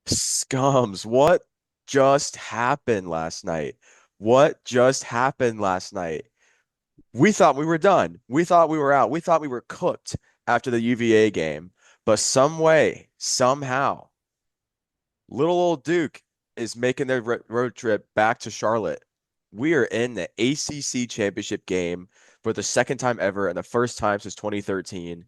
Scums, what just happened last night? What just happened last night? We thought we were done. We thought we were out. We thought we were cooked after the UVA game. But some way, somehow, little old Duke is making their road trip back to Charlotte. We are in the ACC Championship game for the second time ever and the first time since 2013.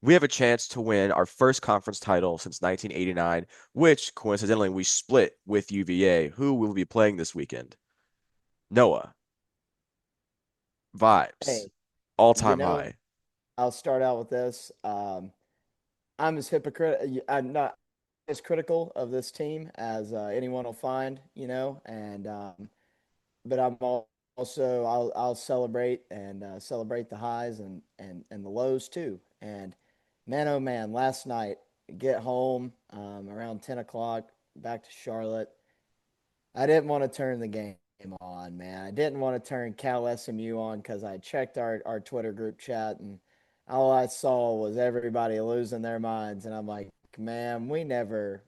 We have a chance to win our first conference title since 1989, which coincidentally we split with UVA, who will be playing this weekend. Noah, vibes, Hey, all you time know, high. I'll start out with this. I'm as hypocrite. I'm not as critical of this team as anyone will find, and but also I'll celebrate and celebrate the highs and the lows too. And man, oh man, last night get home around 10 o'clock back to Charlotte. I didn't want to turn the game on, man. I didn't want to turn Cal SMU on because I checked our Twitter group chat and all I saw was everybody losing their minds. And I'm like, man, we never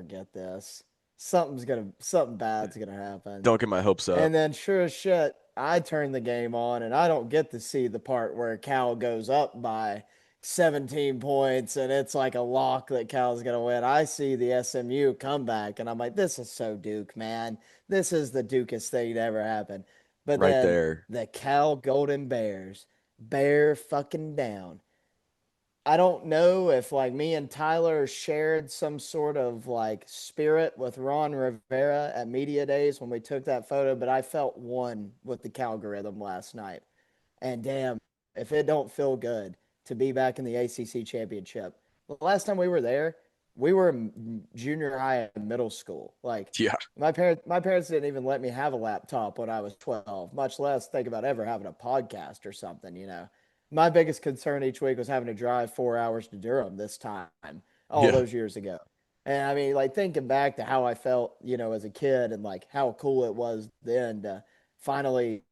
get this. Something bad's gonna happen. Don't get my hopes up. And then sure as shit, I turn the game on and I don't get to see the part where Cal goes up by 17 points and it's like a lock that Cal's going to win. I see the SMU comeback and I'm like, this is so Duke, man. This is the Dukest thing to ever happen. But Right then there. the Cal Golden Bears bear fucking down. I don't know if like me and Tyler shared some sort of like spirit with Ron Rivera at media days when we took that photo, but I felt one with the Calgorithm last night. And damn, if it don't feel good to be back in the ACC championship. The last time we were there, we were in junior high and middle school. Like Yeah, my parents didn't even let me have a laptop when I was 12, much less think about ever having a podcast or something. My biggest concern each week was having to drive 4 hours to Durham this time, all yeah. those years ago. And I mean, like thinking back to how I felt, as a kid and like how cool it was then to finally,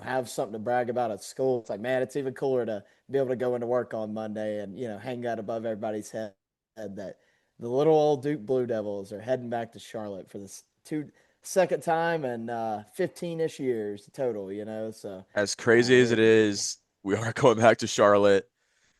have something to brag about at school. It's like, man, it's even cooler to be able to go into work on Monday and, hang out above everybody's head that the little old Duke Blue Devils are heading back to Charlotte for this second time in 15-ish years total. So As crazy as we're it is, we are going back to Charlotte,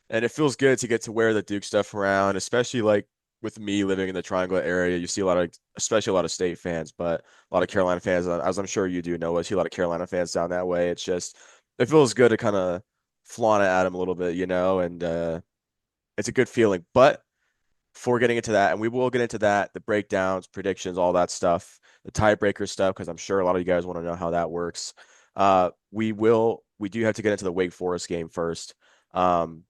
and it feels good to get to wear the Duke stuff around, especially like with me living in the Triangle area. You see a lot of, especially a lot of state fans, but a lot of Carolina fans, as I'm sure you do know, I see a lot of Carolina fans down that way. It's just, it feels good to kind of flaunt it at them a little bit, and it's a good feeling. But before getting into that, and we will get into that, the breakdowns, predictions, all that stuff, the tiebreaker stuff, because I'm sure a lot of you guys want to know how that works. We do have to get into the Wake Forest game first. Um,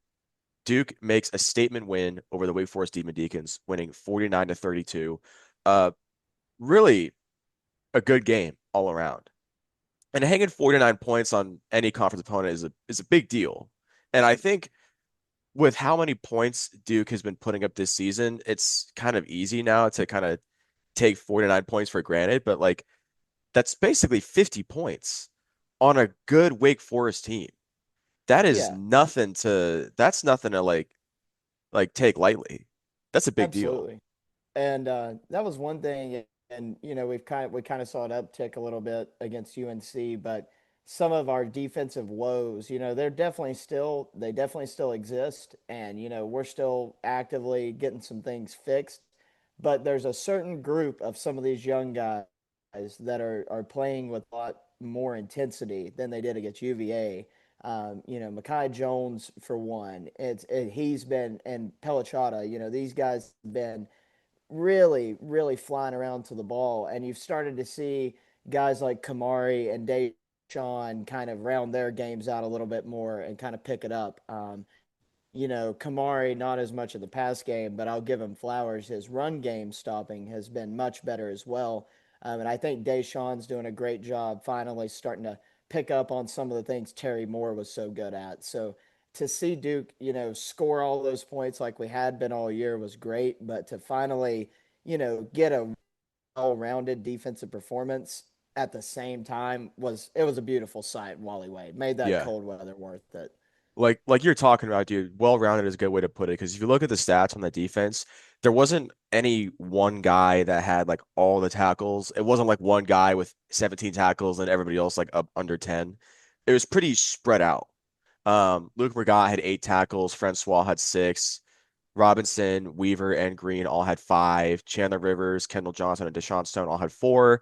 Duke makes a statement win over the Wake Forest Demon Deacons, winning 49 to 32. Uh, really a good game all around. And hanging 49 points on any conference opponent is a big deal. And I think with how many points Duke has been putting up this season, it's kind of easy now to kind of take 49 points for granted, but like that's basically 50 points on a good Wake Forest team. yeah, That's nothing to like take lightly. That's a big deal. absolutely. And that was one thing, and we kind of saw it uptick a little bit against UNC, but some of our defensive woes, they definitely still exist, and we're still actively getting some things fixed. But there's a certain group of some of these young guys that are playing with a lot more intensity than they did against UVA. Makai Jones for one. He's been and Pelachata. These guys have been really, really flying around to the ball. And you've started to see guys like Kamari and Deshaun kind of round their games out a little bit more and kind of pick it up. Kamari, not as much of the pass game, but I'll give him flowers. His run game stopping has been much better as well. And I think Deshaun's doing a great job finally starting to pick up on some of the things Terry Moore was so good at. So to see Duke, score all those points like we had been all year was great. But to finally, get a well-rounded defensive performance at the same time was a beautiful sight. Wally Wade made that Yeah. cold weather worth it. like you're talking about, dude, well-rounded is a good way to put it. Because if you look at the stats on the defense, there wasn't any one guy that had like all the tackles. It wasn't like one guy with 17 tackles and everybody else like up under 10. It was pretty spread out. Luke Mergat had 8 tackles, Francois had 6. Robinson, Weaver, and Green all had 5. Chandler Rivers, Kendall Johnson, and Deshaun Stone all had 4.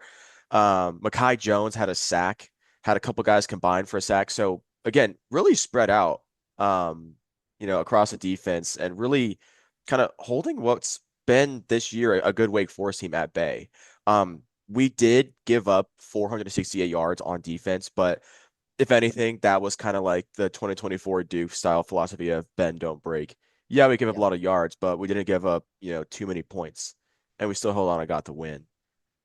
Mekhi Jones had a sack, had a couple guys combined for a sack. So again, really spread out, um, across the defense and really kind of holding what's been this year a good Wake Forest team at bay. We did give up 468 yards on defense, but if anything, that was kind of like the 2024 Duke style philosophy of bend, don't break. Yeah, we give up a Yep. lot of yards, but we didn't give up, too many points, and we still hold on and got the win.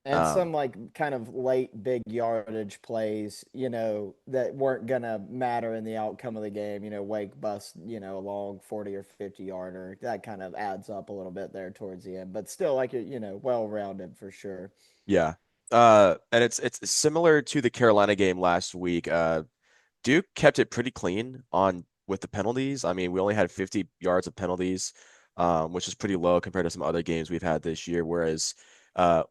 And Um, some like kind of late big yardage plays, that weren't gonna matter in the outcome of the game. Wake bust, a long 40 or 50 yarder. That kind of adds up a little bit there towards the end, but still like well rounded for sure. yeah. And it's similar to the Carolina game last week. Duke kept it pretty clean on with the penalties. I mean, we only had 50 yards of penalties, which is pretty low compared to some other games we've had this year, whereas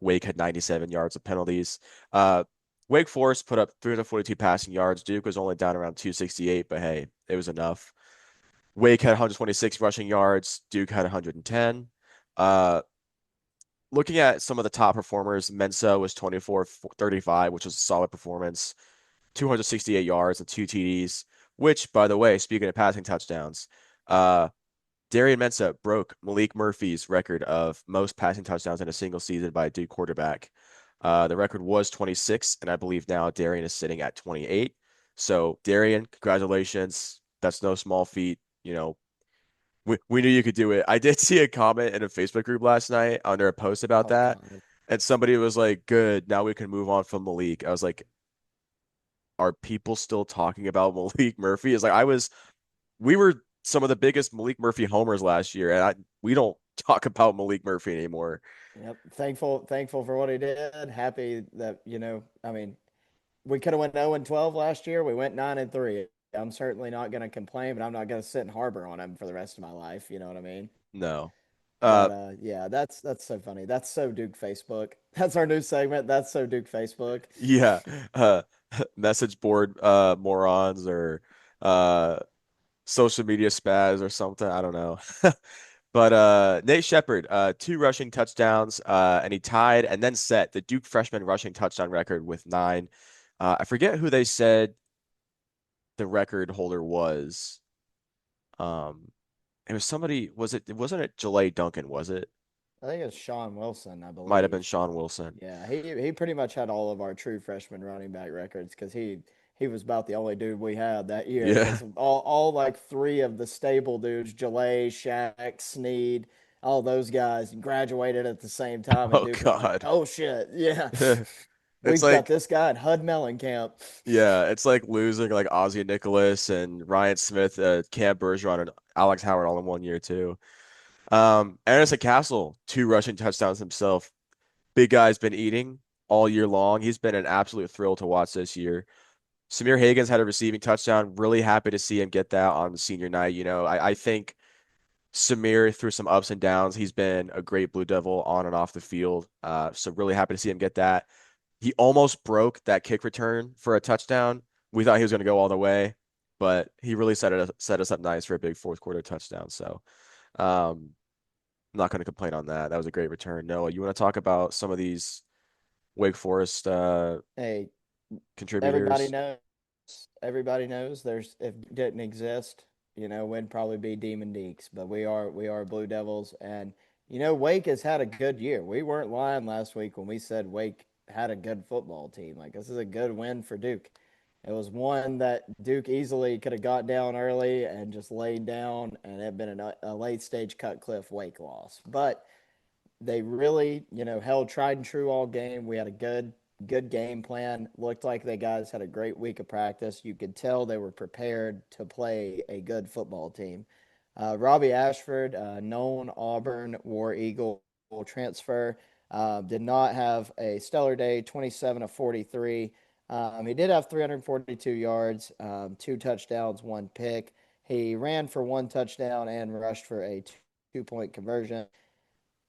Wake had 97 yards of penalties. Uh, Wake Forest put up 342 passing yards. Duke was only down around 268, but hey, it was enough. Wake had 126 rushing yards. Duke had 110. Uh, Looking at some of the top performers, Mensa was 24-35, which was a solid performance. 268 yards and 2 TDs, which, by the way, speaking of passing touchdowns, uh, Darian Mensah broke Malik Murphy's record of most passing touchdowns in a single season by a Duke quarterback. The record was 26, and I believe now Darian is sitting at 28. So, Darian, congratulations. That's no small feat. We knew you could do it. I did see a comment in a Facebook group last night under a post about Oh that, God. and somebody was like, "Good, now we can move on from Malik." I was like, are people still talking about Malik Murphy? It's like we were some of the biggest Malik Murphy homers last year, and we don't talk about Malik Murphy anymore. Yep. Thankful for what he did. Happy that, I mean, we could have went 0 and 12 last year. We went 9 and 3. I'm certainly not going to complain, but I'm not going to sit and harbor on him for the rest of my life. You know what I mean? No. Uh, But yeah, that's so funny. That's so Duke Facebook. That's our new segment. That's so Duke Facebook. yeah. Uh, Message board morons or uh social media spaz or something. I don't know. But Nate Shepard, 2 rushing touchdowns, and he tied and then set the Duke freshman rushing touchdown record with 9. I forget who they said the record holder was. Um, it was somebody, it wasn't it Jalay Duncan, was it? I think it's Sean Wilson, I Might have been believe. Sean Wilson. Yeah, he pretty much had all of our true freshman running back records because he was about the only dude we had that year Yeah. because all like three of the stable dudes, Jalay, Shaq, Sneed, all those guys graduated at the same time, and Oh Duke was like, God. "Oh shit, yeah, It's we've got like, this guy at Hud Mellencamp." yeah, it's like losing like Ozzie Nicholas and Ryan Smith, Cam Bergeron, and Alex Howard all in one year too. Anderson Castle, 2 rushing touchdowns himself. Big guy's been eating all year long. He's been an absolute thrill to watch this year. Samir Hagan's had a receiving touchdown. Really happy to see him get that on senior night. I think Samir, through some ups and downs, he's been a great Blue Devil on and off the field. So really happy to see him get that. He almost broke that kick return for a touchdown. We thought he was going to go all the way, but he really set us up nice for a big fourth quarter touchdown. So I'm not going to complain on that. That was a great return. Noah, you want to talk about some of these Wake Forest Hey, everybody contributors? knows. Everybody knows. There's if it didn't exist, we'd probably be Demon Deeks. But we are Blue Devils, and Wake has had a good year. We weren't lying last week when we said Wake had a good football team. Like this is a good win for Duke. It was one that Duke easily could have got down early and just laid down, and it had been a late stage cut cliff Wake loss. But they really, held tried and true all game. We had a good game plan. Looked like the guys had a great week of practice. You could tell they were prepared to play a good football team. Robbie Ashford, known Auburn War Eagle transfer, did not have a stellar day, 27 of 43. He did have 342 yards, 2 touchdowns, 1 pick. He ran for one touchdown and rushed for a 2 point conversion.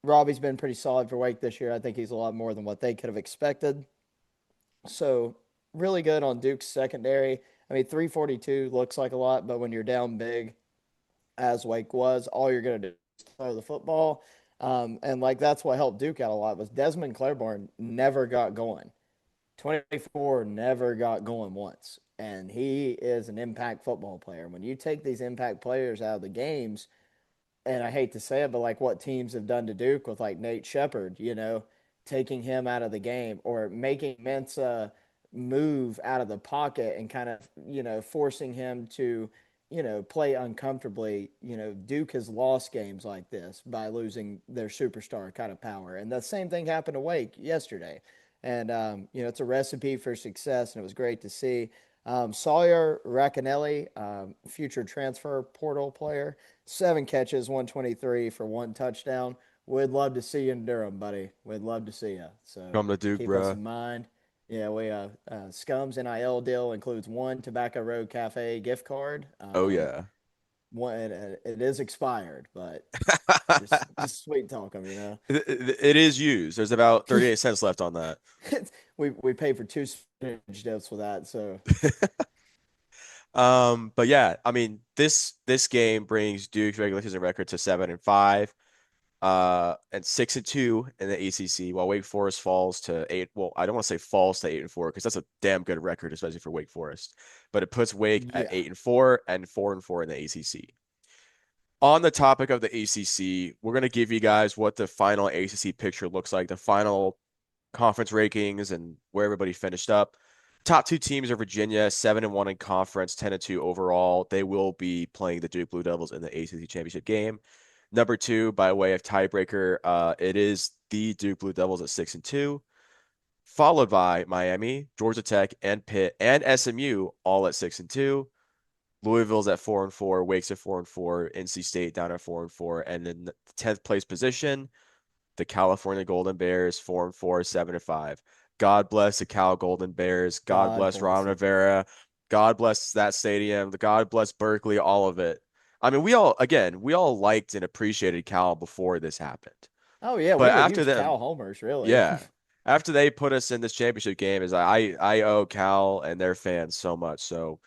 Robbie's been pretty solid for Wake this year. I think he's a lot more than what they could have expected. So, really good on Duke's secondary. I mean, 342 looks like a lot, but when you're down big, as Wake was, all you're going to do is throw the football. And like that's what helped Duke out a lot was Desmond Claiborne never got going. 24 never got going once. And he is an impact football player. When you take these impact players out of the games, and I hate to say it, but like what teams have done to Duke with like Nate Shepard, taking him out of the game or making Mensa move out of the pocket and kind of, forcing him to, play uncomfortably. Duke has lost games like this by losing their superstar kind of power. And the same thing happened to Wake yesterday. And, it's a recipe for success, and it was great to see. Sawyer Racanelli, future transfer portal player, 7 catches, 123 for one touchdown. We'd love to see you in Durham, buddy. We'd love to see you. So Come to Duke, keep us bruh. in mind. Yeah, we Scum's NIL deal includes one Tobacco Road Cafe gift card. Oh yeah. It is expired, but just sweet talk them. It is used. There's about 38 cents left on that. We pay for two spinach dips with that. So But yeah, I mean, this game brings Duke's regular season record to 7-5, and 6-2 in the ACC, while Wake Forest falls to eight. Well, I don't want to say falls to 8-4 because that's a damn good record, especially for Wake Forest. But it puts Wake at yeah, 8-4 and 4-4 in the ACC. On the topic of the ACC, we're gonna give you guys what the final ACC picture looks like, the final conference rankings, and where everybody finished up. Top two teams are Virginia, 7-1 in conference, 10-2 overall. They will be playing the Duke Blue Devils in the ACC Championship game. Number two, by way of tiebreaker, it is the Duke Blue Devils at 6-2, followed by Miami, Georgia Tech, and Pitt and SMU all at 6-2. Louisville's at 4-4, Wake's at 4-4, NC State down at 4-4, and then the 10th place position, the California Golden Bears, 4-4, 7-5. God bless the Cal Golden Bears. God God bless bless Ron them. Rivera. God bless that stadium. God bless Berkeley, all of it. I mean, we all liked and appreciated Cal before this happened. Oh yeah, But we were after huge them, Cal homers, really. yeah, after they put us in this championship game, is I owe Cal and their fans so much. So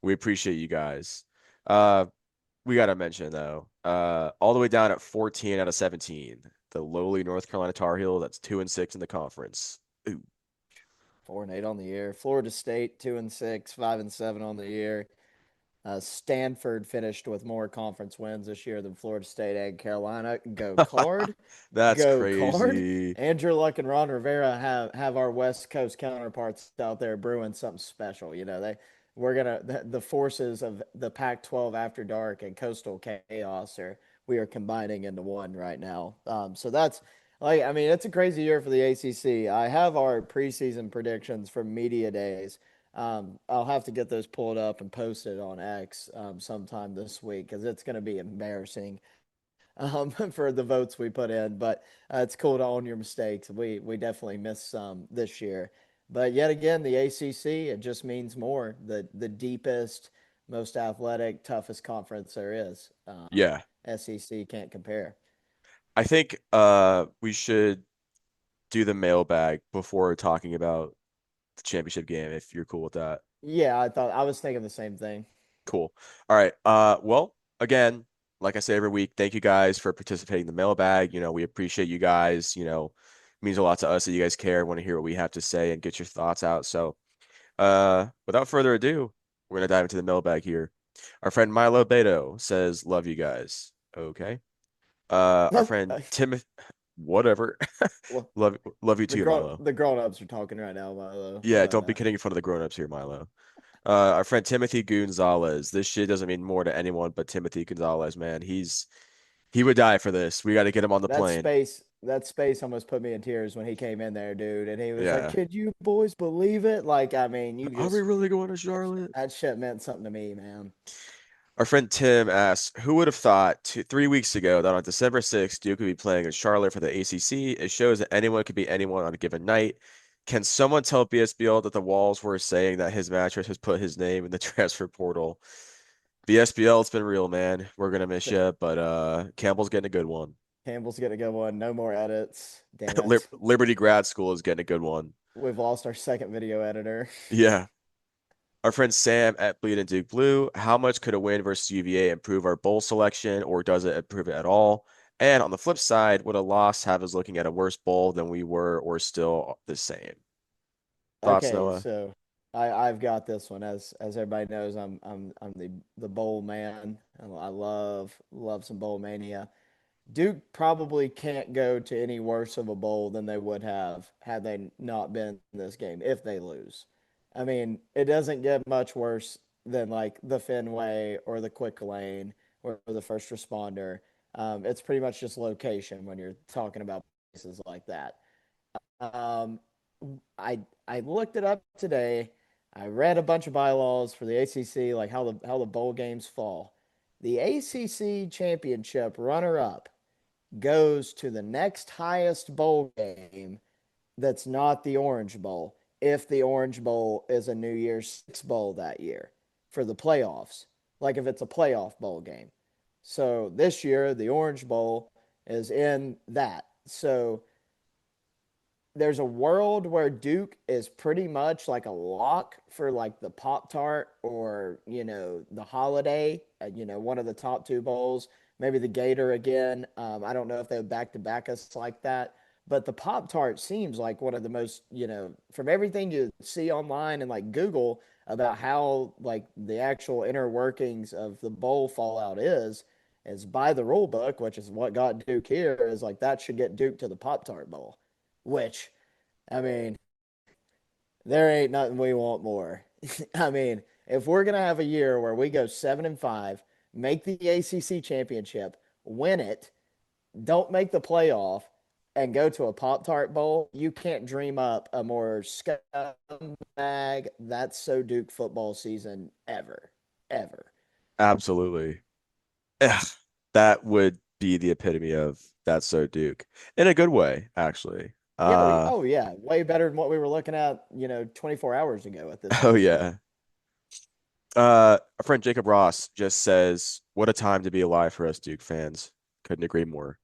we appreciate you guys. Uh, we gotta mention though, all the way down at 14 out of 17, the lowly North Carolina Tar Heel that's 2-6 in the conference. Ooh, 4-8 on the year. Florida State 2-6, 5-7 on the year. Stanford finished with more conference wins this year than Florida State and Carolina. Go Card, that's go Card. crazy. Andrew Luck and Ron Rivera have our West Coast counterparts out there brewing something special. We're gonna the forces of the Pac-12 after dark and coastal chaos are we are combining into one right now. So that's like I mean it's a crazy year for the ACC. I have our preseason predictions from media days. I'll have to get those pulled up and posted on X sometime this week because it's going to be embarrassing for the votes we put in. But it's cool to own your mistakes. We definitely missed some this year. But yet again, the ACC, it just means more. The deepest, most athletic, toughest conference there is. Yeah, SEC can't compare. I think we should do the mailbag before talking about the championship game if you're cool with that. Yeah, I was thinking the same thing. Cool. All right. Well, again, like I say every week, thank you guys for participating in the mailbag. We appreciate you guys. It means a lot to us that you guys care, want to hear what we have to say and get your thoughts out. So, without further ado, we're gonna dive into the mailbag here. Our friend Milo Beto says, "Love you guys." Okay. Our friend Tim, whatever. Well, Love you too, Milo. the grown ups are talking right now, Milo. Yeah, But don't be kidding in front of the grown-ups here, Milo. Our friend Timothy Gonzalez. This shit doesn't mean more to anyone but Timothy Gonzalez, man. He would die for this. We got to get him on the plane. that space almost put me in tears when he came in there, dude. And he was like, Yeah. "Could you boys believe it?" Like, I mean, Are we really going to Charlotte? that shit meant something to me, man. Our friend Tim asks, who would have thought 3 weeks ago that on December 6th, Duke would be playing in Charlotte for the ACC? It shows that anyone could be anyone on a given night. Can someone tell BSBL that the walls were saying that his mattress has put his name in the transfer portal? The SPL, it's been real, man. We're gonna miss Th- you, but Campbell's getting a good one. Campbell's gonna go on. No more edits. Damn it. Liberty Grad School is getting a good one. We've lost our second video editor. Yeah. Our friend Sam at Bleed and Duke Blue, how much could a win versus UVA improve our bowl selection, or does it improve it at all? And on the flip side, would a loss have us looking at a worse bowl than we were, or still the same? Thoughts, Okay, Noah? so I've got this one. As everybody knows, I'm the bowl man. I love some bowl mania. Duke probably can't go to any worse of a bowl than they would have had they not been in this game if they lose. I mean, it doesn't get much worse than like the Fenway or the Quick Lane or the first responder. It's pretty much just location when you're talking about places like that. Um, I looked it up today. I read a bunch of bylaws for the ACC, like how the bowl games fall. The ACC championship runner up goes to the next highest bowl game that's not the Orange Bowl, if the Orange Bowl is a New Year's Six Bowl that year for the playoffs, like if it's a playoff bowl game. So this year, the Orange Bowl is in that. So there's a world where Duke is pretty much like a lock for like the Pop Tart or the Holiday, one of the top two bowls, maybe the Gator again. I don't know if they would back to back us like that, but the Pop Tart seems like one of the most from everything you see online and like Google about how like the actual inner workings of the bowl fallout is by the rule book, which is what got Duke here. Is like that should get Duke to the Pop Tart Bowl, which I mean, there ain't nothing we want more. I mean, if we're gonna have a year where we go 7-5, make the ACC championship, win it, don't make the playoff, and go to a Pop Tart Bowl, you can't dream up a more scumbag that's so Duke football season ever, ever. Absolutely. Ugh, that would be the epitome of that's so Duke in a good way, actually. Yeah, oh yeah, way better than what we were looking at, 24 hours ago at this Oh point. yeah. Our friend Jacob Ross just says, "What a time to be alive for us Duke fans." Couldn't agree more.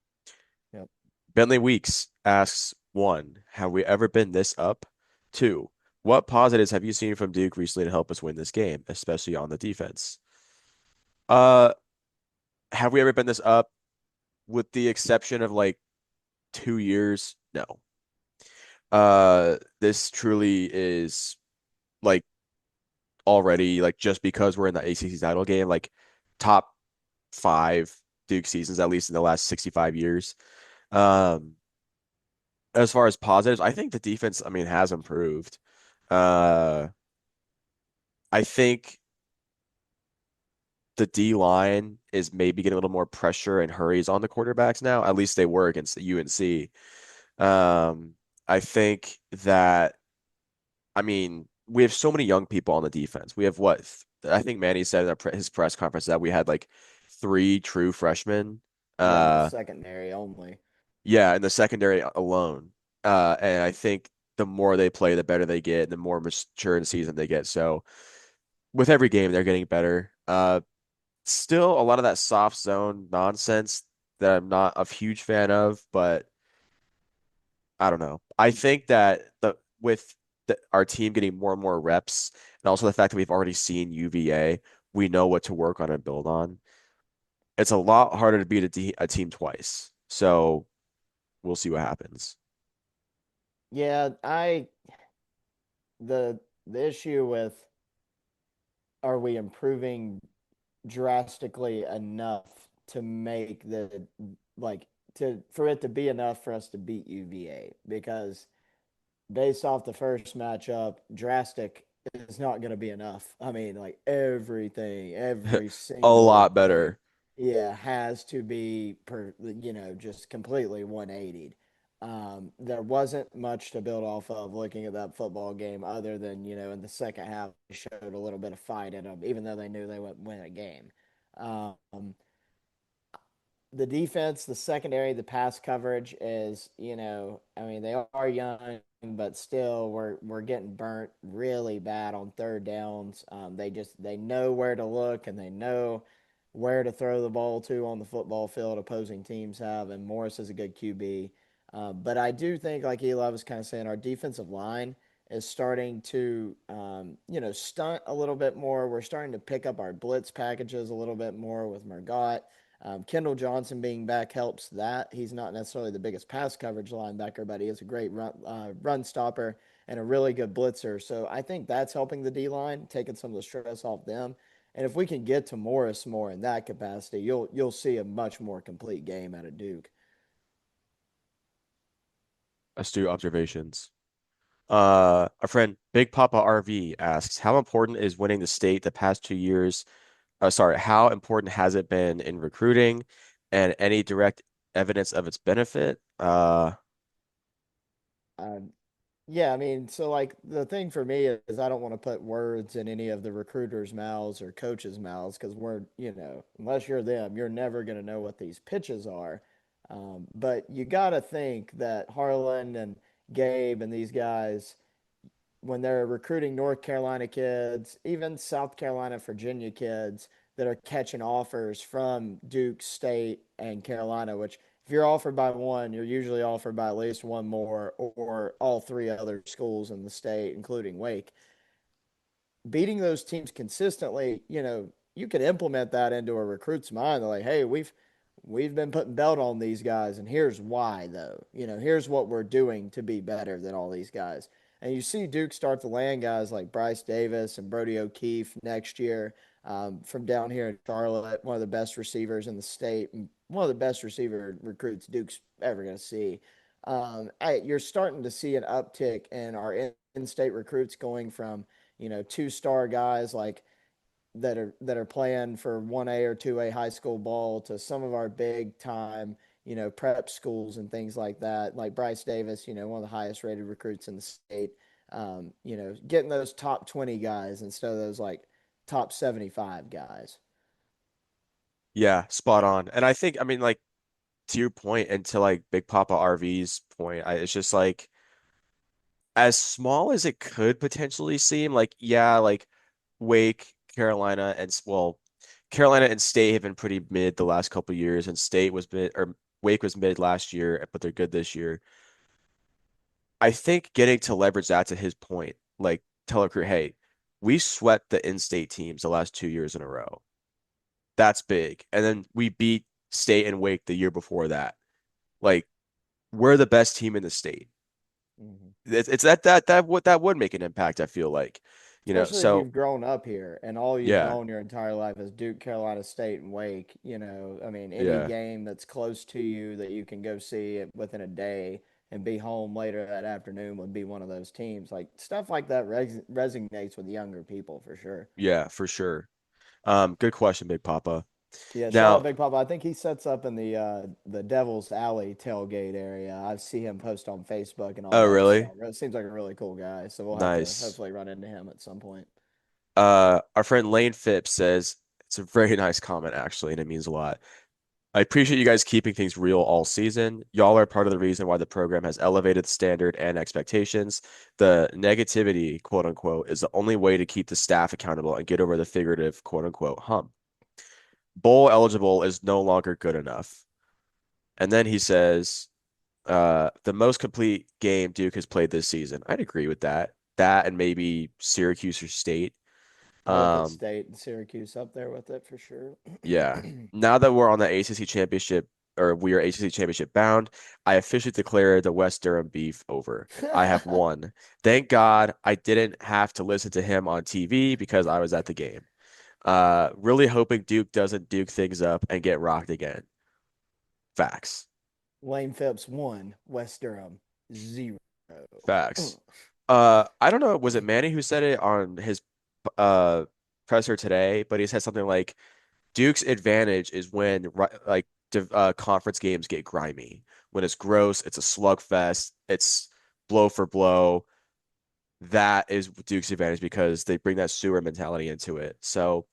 Yep. Bentley Weeks asks, one, have we ever been this up? Two, what positives have you seen from Duke recently to help us win this game, especially on the defense? Uh, have we ever been this up? With the exception of like 2 years? No. This truly is like already like just because we're in the ACC title game, like top five Duke seasons, at least in the last 65 years. Um, as far as positives, I think the defense, I mean, has improved. Uh, I think the D line is maybe getting a little more pressure and hurries on the quarterbacks now. At least they were against the UNC. I think that, I mean, we have so many young people on the defense. We have what I think Manny said in his press conference that we had like three true freshmen. Yeah, in the Uh, secondary only. yeah, in the secondary alone. And I think the more they play, the better they get, and the more mature in season they get. So with every game, they're getting better. Still a lot of that soft zone nonsense that I'm not a huge fan of, but I don't know. I think that our team getting more and more reps, and also the fact that we've already seen UVA, we know what to work on and build on. It's a lot harder to beat a team twice. So we'll see what happens. Yeah, the issue with are we improving drastically enough to make the like to for it to be enough for us to beat UVA because based off the first matchup, drastic is not going to be enough. I mean, like everything, every A single lot thing, better. yeah, has to be just completely 180'd. There wasn't much to build off of looking at that football game other than, in the second half, they showed a little bit of fight in them, even though they knew they would win a game. Um, the defense, the secondary, the pass coverage is, I mean, they are young, but still, we're getting burnt really bad on third downs. They know where to look and they know where to throw the ball to on the football field. Opposing teams have, and Morris is a good QB. But I do think, like Eli was kind of saying, our defensive line is starting to, stunt a little bit more. We're starting to pick up our blitz packages a little bit more with Margot. Kendall Johnson being back helps that. He's not necessarily the biggest pass coverage linebacker, but he is a great run stopper and a really good blitzer. So I think that's helping the D line, taking some of the stress off them. And if we can get to Morris more in that capacity, you'll see a much more complete game out of Duke. Astute observations. Our friend Big Papa RV asks, how important is winning the state the past 2 years? Sorry, how important has it been in recruiting and any direct evidence of its benefit? Um, Yeah, I mean, so like the thing for me is I don't want to put words in any of the recruiters' mouths or coaches' mouths because unless you're them, you're never going to know what these pitches are. But you got to think that Harlan and Gabe and these guys, when they're recruiting North Carolina kids, even South Carolina, Virginia kids that are catching offers from Duke State and Carolina, which if you're offered by one, you're usually offered by at least one more or all three other schools in the state, including Wake. Beating those teams consistently, you could implement that into a recruit's mind. They're like, hey, we've been putting belt on these guys, and here's why though. Here's what we're doing to be better than all these guys. And you see Duke start to land guys like Bryce Davis and Brody O'Keefe next year from down here in Charlotte, one of the best receivers in the state, and one of the best receiver recruits Duke's ever going to see. You're starting to see an uptick in our in-state recruits going from 2-star guys like that are playing for 1A or 2A high school ball to some of our big time, prep schools and things like that. Like Bryce Davis, one of the highest rated recruits in the state. Getting those top 20 guys instead of those like top 75 guys. Yeah, spot on. And I think, I mean, like to your point and to like Big Papa RV's point, it's just like as small as it could potentially seem, like, yeah, like Wake, Carolina, and Carolina and State have been pretty mid the last couple years, and State was mid or Wake was mid last year, but they're good this year. I think getting to leverage that to his point, like tell a recruit, hey, we swept the in-state teams the last 2 years in a row. That's big. And then we beat State and Wake the year before that. Like we're the best team in the state. Mm-hmm. It's that would make an impact, I feel like. Especially if So you've grown up here and all you've yeah, known your entire life is Duke, Carolina State, and Wake. I mean, any yeah, game that's close to you that you can go see within a day and be home later that afternoon would be one of those teams. Like stuff like that resonates with younger people for sure. yeah, for sure. Good question, Big Papa. Yeah, shout out Now, Big Papa. I think he sets up in the Devil's Alley tailgate area. I see him post on Facebook and all oh that. So really? it seems like a really cool guy. So we'll have to Nice. hopefully run into him at some point. Our friend Lane Phipps says it's a very nice comment actually, and it means a lot. I appreciate you guys keeping things real all season. Y'all are part of the reason why the program has elevated the standard and expectations. The negativity, quote unquote, is the only way to keep the staff accountable and get over the figurative, quote unquote, hump. Bowl eligible is no longer good enough. And then he says, the most complete game Duke has played this season. I'd agree with that. That and maybe Syracuse or State. I would put Um, State and Syracuse up there with it for sure. Yeah. Now that we're on the ACC championship, or we are ACC championship bound, I officially declare the West Durham beef over. I have won. Thank God I didn't have to listen to him on TV because I was at the game. Really hoping Duke doesn't Duke things up and get rocked again. Facts. Lane Phipps 1, West Durham 0. Facts. I don't know, was it Manny who said it on his uh presser today, but he said something like Duke's advantage is when like conference games get grimy. When it's gross, it's a slugfest, it's blow for blow. That is Duke's advantage because they bring that sewer mentality into it. So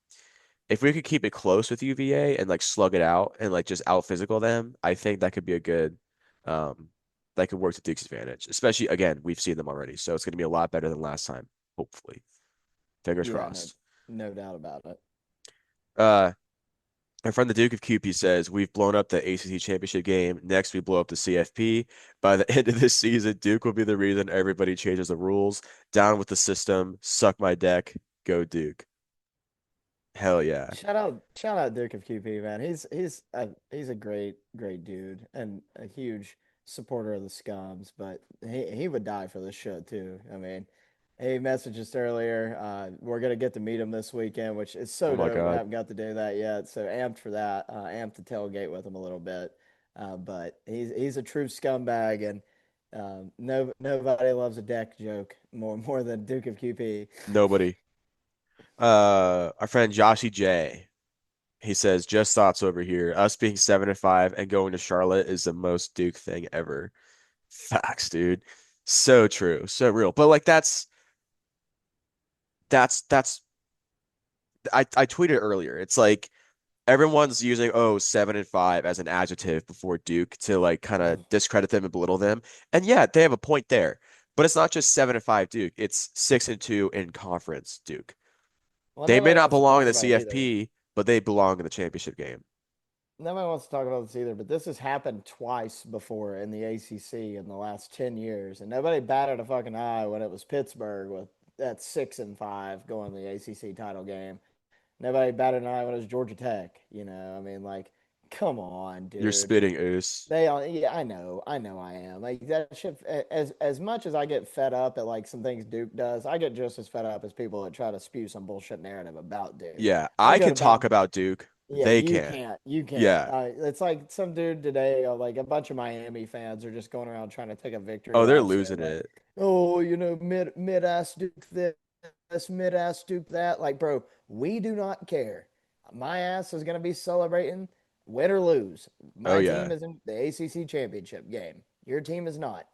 if we could keep it close with UVA and like slug it out and like just out physical them, I think that could be a good um that could work to Duke's advantage. Especially again, we've seen them already, so it's going to be a lot better than last time, hopefully. Fingers Yeah, no, crossed. no doubt about it. Uh My friend the Duke of QP says we've blown up the ACC Championship game. Next, we blow up the CFP. By the end of this season, Duke will be the reason everybody changes the rules. Down with the system. Suck my deck. Go Duke. Hell yeah. Shout out Duke of QP, man. He's a great dude and a huge supporter of the Scums. But he would die for this shit too. I mean, he messaged us earlier. We're gonna get to meet him this weekend, which is Oh so my dope. We God. haven't got to do that yet, so amped for that. Amped to tailgate with him a little bit. But he's a true scumbag, and nobody loves a deck joke more than Duke of QP. Nobody. Our friend Joshy J. He says, just thoughts over here. Us being 7-5 and going to Charlotte is the most Duke thing ever. Facts, dude. So true. So real. But like that's I tweeted earlier. It's like everyone's using 7-5 as an adjective before Duke to like kind of discredit them and belittle them. And yeah, they have a point there. But it's not just 7-5 Duke. It's 6-2 in conference Duke. Well, They may nobody not wants to belong talk in the about it either. CFP, but they belong in the championship game. Nobody wants to talk about this either, but this has happened twice before in the ACC in the last 10 years, and nobody batted a fucking eye when it was Pittsburgh with that 6-5 going to the ACC title game. Nobody batted an eye when it was Georgia Tech. I mean, like, come on, You're dude. spitting oos. They all, yeah, I know, I am. Like that shit. As much as I get fed up at like some things Duke does, I get just as fed up as people that try to spew some bullshit narrative about Duke. Yeah, I'm I good can talk about about Duke. yeah, They you can't. can't. You can't. Yeah. It's like some dude today, like a bunch of Miami fans are just going around trying to take a victory Oh, they're lap, saying losing like, it. "Oh, mid ass Duke this, mid ass Duke that." Like, bro, we do not care. My ass is gonna be celebrating, win or lose. Oh My team yeah. is in the ACC championship game. Your team is not.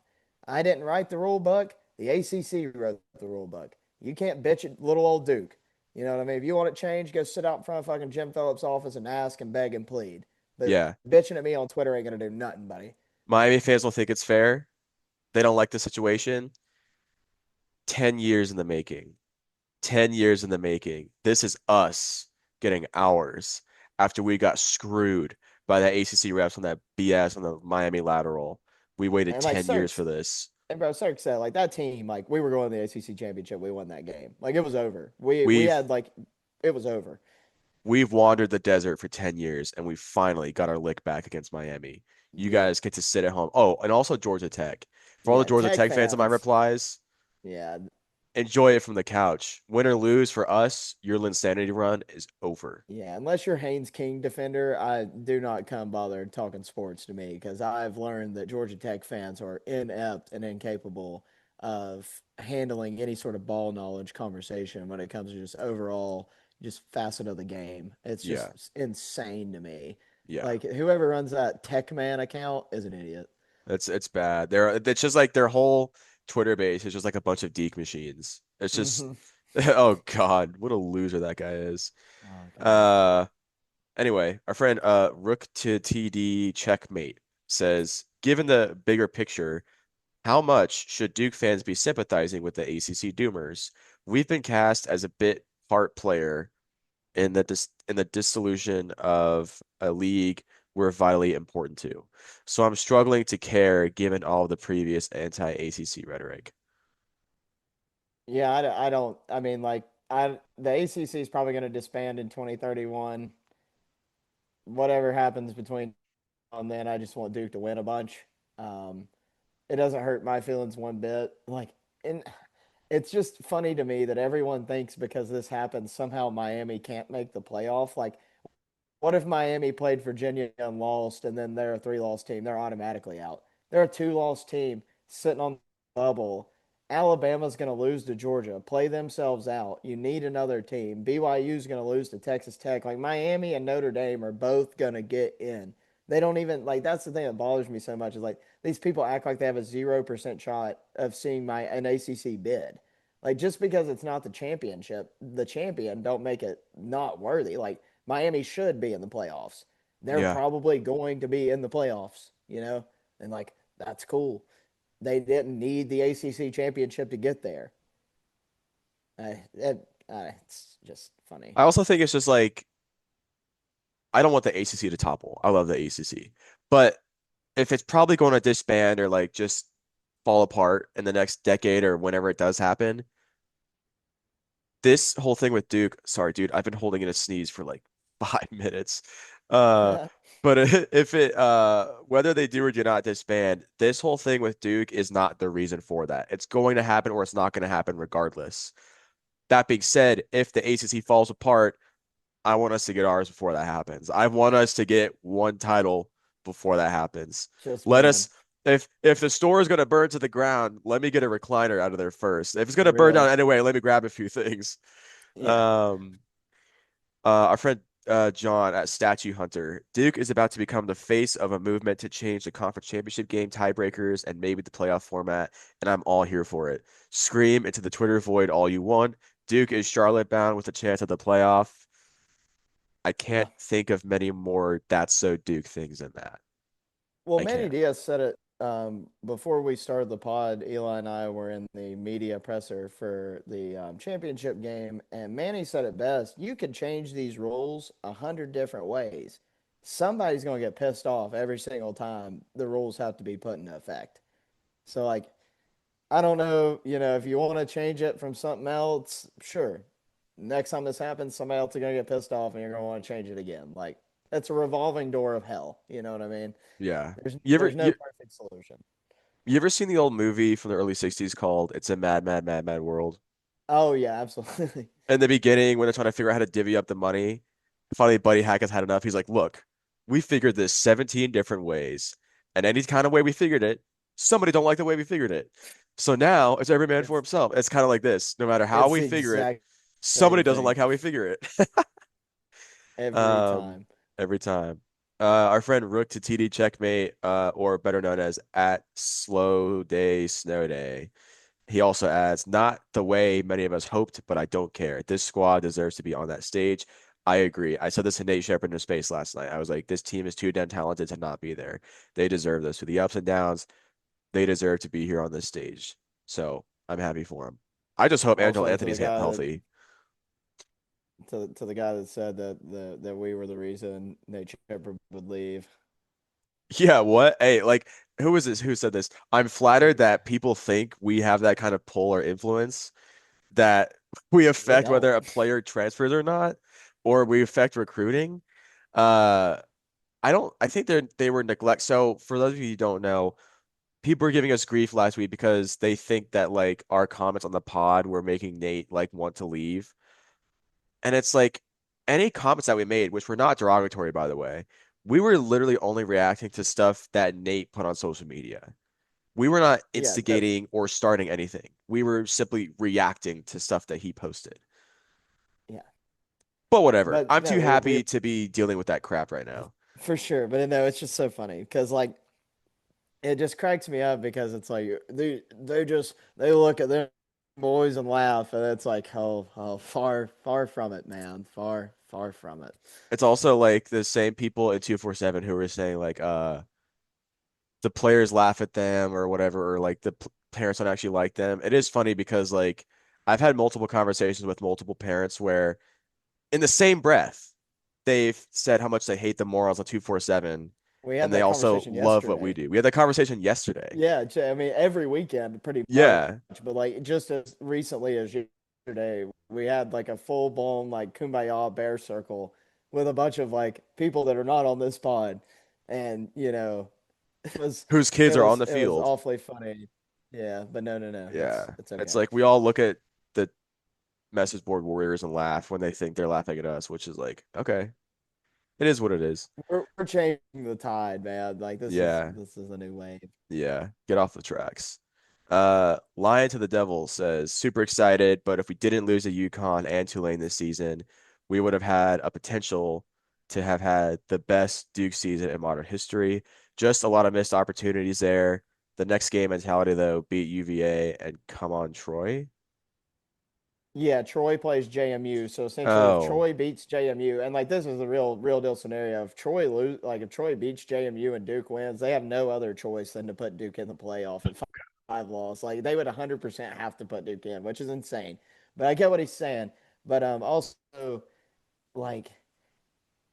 I didn't write the rule book. The ACC wrote the rule book. You can't bitch at little old Duke. You know what I mean? If you want it changed, go sit out in front of fucking Jim Phillips' office and ask and beg and plead. But Yeah. bitching at me on Twitter ain't gonna do nothing, buddy. Miami fans don't think it's fair. They don't like the situation. 10 years in the making. 10 years in the making. This is us getting ours after we got screwed by the ACC refs on that BS on the Miami lateral. We waited And like 10 years Cirque, for this. and bro, Cirque said, like that team, like we were going to the ACC championship, we won that game. Like it was over. We We've had like it was over. we've wandered the desert for 10 years and we finally got our lick back against Miami. You Yep. guys get to sit at home. Oh, and also Georgia Tech. For all the Yeah. Georgia Tech Tech fans in my fans. replies, Yeah. enjoy it from the couch. Win or lose for us, your Linsanity run is over. Yeah, unless you're Haynes King defender, I do not come bothered talking sports to me because I've learned that Georgia Tech fans are inept and incapable of handling any sort of ball knowledge conversation when it comes to just overall just facet of the game. It's Yeah. just insane to me. Yeah. Like whoever runs that Tech Man account is an idiot. It's bad. It's just like their whole Twitter base is just like a bunch of geek machines. It's just Hmm. oh God, what a loser that guy is. Oh God. Uh anyway, our friend Rook to TD Checkmate says, given the bigger picture, how much should Duke fans be sympathizing with the ACC Doomers? We've been cast as a bit part player in the dissolution of a league we're vitally important to. So I'm struggling to care given all the previous anti-ACC rhetoric. Yeah, I don't. I mean, like, the ACC is probably going to disband in 2031. Whatever happens between now and then, I just want Duke to win a bunch. Um, it doesn't hurt my feelings one bit. Like, and it's just funny to me that everyone thinks because this happened, somehow Miami can't make the playoff. Like, what if Miami played Virginia and lost, and then they're a three-loss team? They're automatically out. They're a two-loss team sitting on the bubble. Alabama's going to lose to Georgia, play themselves out. You need another team. BYU's going to lose to Texas Tech. Like Miami and Notre Dame are both going to get in. They don't even like. That's the thing that bothers me so much is like these people act like they have a 0% shot of seeing an ACC bid. Like just because it's not the championship, the champion don't make it not worthy. Like Miami should be in the playoffs. They're Yeah. probably going to be in the playoffs, and like that's cool. They didn't need the ACC championship to get there. It's just funny. I also think it's just like I don't want the ACC to topple. I love the ACC. But if it's probably going to disband or like just fall apart in the next decade or whenever it does happen, this whole thing with Duke, sorry, dude, I've been holding in a sneeze for like 5 minutes. Uh, but if it whether they do or do not disband, this whole thing with Duke is not the reason for that. It's going to happen or it's not going to happen regardless. That being said, if the ACC falls apart, I want us to get ours before that happens. I want us to get one title before that happens. Just Let one, us if the store is going to burn to the ground, let me get a recliner out of there first. If it's going for to burn down real. anyway, let me grab a few things. Yeah. Um, our friend John at Statue Hunter. Duke is about to become the face of a movement to change the conference championship game, tiebreakers, and maybe the playoff format, and I'm all here for it. Scream into the Twitter void all you want. Duke is Charlotte bound with a chance at the playoff. I Yeah. can't think of many more that's so Duke things than that. Well, I Manny can't. Diaz said it before we started the pod. Eli and I were in the media presser for the championship game, and Manny said it best. You could change these rules 100 different ways. Somebody's going to get pissed off every single time the rules have to be put into effect. So, like, I don't know, if you want to change it from something else, sure. Next time this happens, somebody else is going to get pissed off and you're going to want to change it again. Like, it's a revolving door of hell. You know what I mean? Yeah. There's You ever there's no you, perfect solution. you ever seen the old movie from the early 60s called It's a Mad, Mad, Mad, Mad World? Oh yeah, absolutely. In the beginning, when they're trying to figure out how to divvy up the money, finally Buddy Hackett's had enough. He's like, look, we figured this 17 different ways. And any kind of way we figured it, somebody don't like the way we figured it. So now it's every man for It's himself. It's kind of like this. No matter how it's we the figure it, exact somebody same doesn't like thing how we figure it. every Um, time. every time. Our friend Rook to TD Checkmate, or better known as at Slow Day Snow Day. He also adds, not the way many of us hoped, but I don't care. This squad deserves to be on that stage. I agree. I said this to Nate Shepard in space last night. I was like, this team is too damn talented to not be there. They deserve this. Through the ups and downs, they deserve to be here on this stage. So I'm happy for him. I just hope Angelo Also to the Anthony's guy that healthy. to the guy that said that we were the reason Nate Shepard would leave. Yeah, what? Hey, like, who was this? Who said this? I'm flattered that people think we have that kind of pull or influence that we We affect don't. whether a player transfers or not, or we affect recruiting. Uh, I think they were neglect. So for those of you who don't know, people were giving us grief last week because they think that like our comments on the pod were making Nate like want to leave. And it's like any comments that we made, which were not derogatory, by the way, we were literally only reacting to stuff that Nate put on social media. We were not Yeah, no, instigating or starting anything. We were simply reacting to stuff that he posted. yeah, But whatever. but I'm no, too we happy to be dealing with that crap right now. for sure. But no, it's just so funny because like it just cracks me up because it's like they look at their boys and laugh, and it's like far from it, man, far from it. It's also like the same people in 247 who were saying like the players laugh at them or whatever, or like the parents don't actually like them. It is funny because like I've had multiple conversations with multiple parents where in the same breath they've said how much they hate the morals of 247 We had and they that also conversation love what we yesterday. do. We had that conversation yesterday. Yeah, I mean every weekend pretty much, Yeah. but like just as recently as yesterday, we had like a full blown like kumbaya bear circle with a bunch of like people that are not on this pod, and it was Whose it kids are on was the it was field. awfully funny. Yeah, but no, Yeah. it's It's okay. like we all look at the message board warriors and laugh when they think they're laughing at us, which is like, okay, it is what it is. We're changing the tide, man. Like this is Yeah. this is a new wave. Yeah. Get off the tracks. Lion to the Devil says, super excited, but if we didn't lose to UConn and Tulane this season, we would have had a potential to have had the best Duke season in modern history. Just a lot of missed opportunities there. The next game mentality, though, beat UVA and come on, Troy. Yeah, Troy plays JMU. So essentially, if Oh, Troy beats JMU, and like this is the real deal scenario, if Troy lose, like if Troy beats JMU and Duke wins, they have no other choice than to put Duke in the playoff at five loss. Like they would 100% have to put Duke in, which is insane. But I get what he's saying. But also, like,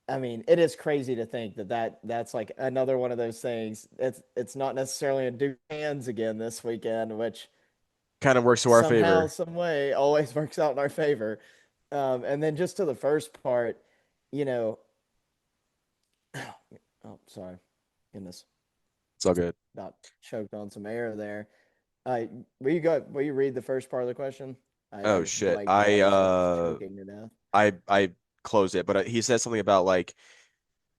I mean, it is crazy to think that's like another one of those things. It's not necessarily in Duke hands again this weekend, which kind of works to our somehow, favor. some way, always works out in our favor. And then just to the first part, you know, oh, sorry, goodness, It's all good. about choked on some air there. Uh, will you read the first part of the question? I Oh just shit. blanked while I was just choking to death. I closed it, but he said something about like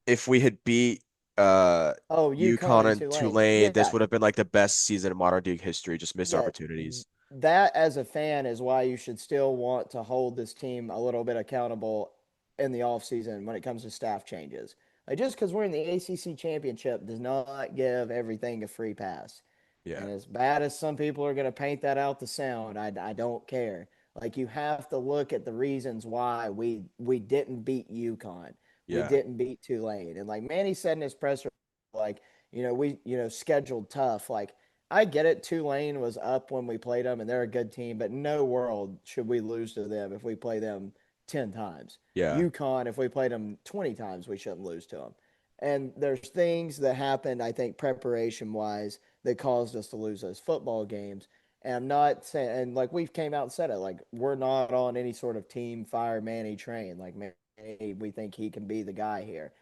if we had beat Oh, UConn UConn and and Tulane. Tulane, this Yeah, would have been like the best season in modern Duke history. Just missed yeah, opportunities. that as a fan is why you should still want to hold this team a little bit accountable in the offseason when it comes to staff changes. Like just because we're in the ACC championship does not give everything a free pass. Yeah. And as bad as some people are going to paint that out to sound, I don't care. Like you have to look at the reasons why we didn't beat UConn, we Yeah. didn't beat Tulane, and like Manny said in his presser, like we scheduled tough. Like I get it, Tulane was up when we played them, and they're a good team, but no world should we lose to them if we play them 10 times. Yeah. UConn, if we played them 20 times, we shouldn't lose to them. And there's things that happened, I think, preparation wise that caused us to lose those football games. And I'm not saying, and like we've came out and said it, like we're not on any sort of team fire Manny train. Like Manny, we think he can be the guy here.